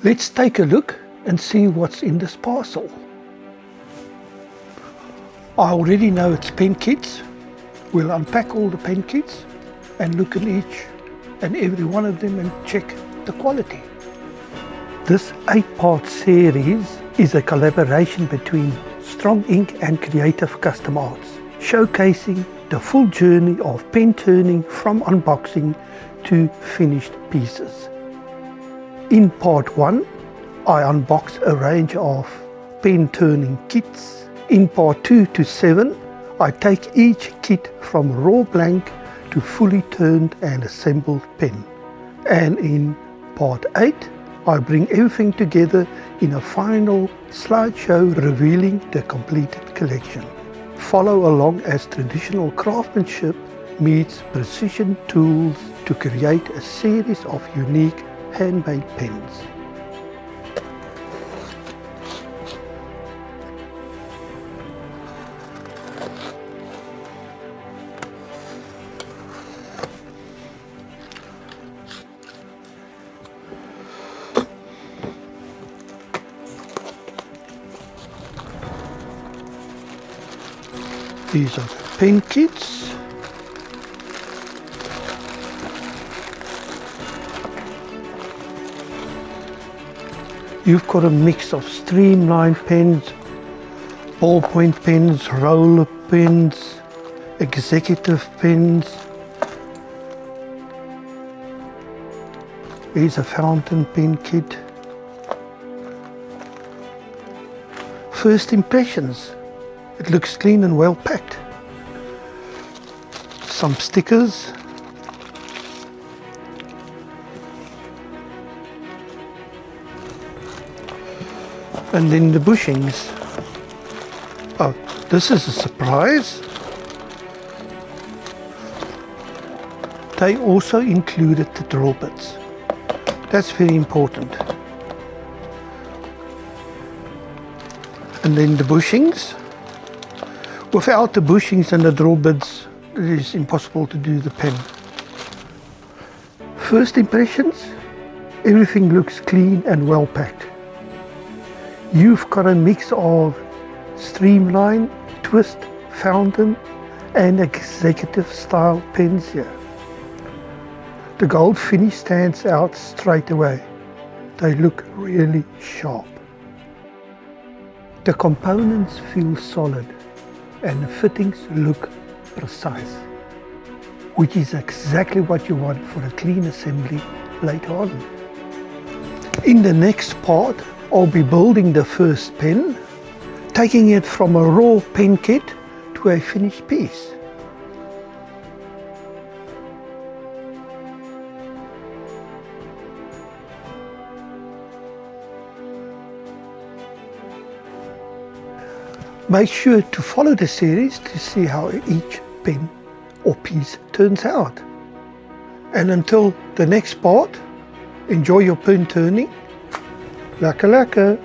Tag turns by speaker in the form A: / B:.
A: Let's take a look and see what's in this parcel. I already know it's pen kits. We'll unpack all the pen kits and look at each and every one of them and check the quality. This 8-part series is a collaboration between Strongink and Creative Custom Arts, showcasing the full journey of pen turning from unboxing to finished pieces. In part 1, I unbox a range of pen turning kits. In part 2 to 7, I take each kit from raw blank to fully turned and assembled pen. And in part 8, I bring everything together in a final slideshow revealing the completed collection. Follow along as traditional craftsmanship meets precision tools to create a series of unique handmade pens. These are the pen kits. You've got a mix of streamline pens, ballpoint pens, roller pens, executive pens. Here's a fountain pen kit. First impressions. It looks clean and well packed. Some stickers. And then the bushings. Oh, this is a surprise. They also included the drill bits. That's very important. And then the bushings. Without the bushings and the drill bits, it is impossible to do the pen. First impressions, everything looks clean and well packed. You've got a mix of streamline, twist, fountain and executive style pens here. The gold finish stands out straight away. They look really sharp. The components feel solid and the fittings look precise, which is exactly what you want for a clean assembly later on. In the next part, I'll be building the first pen, taking it from a raw pen kit to a finished piece. Make sure to follow the series to see how each pen or piece turns out. And until the next part, enjoy your pen turning. Lekker lekker!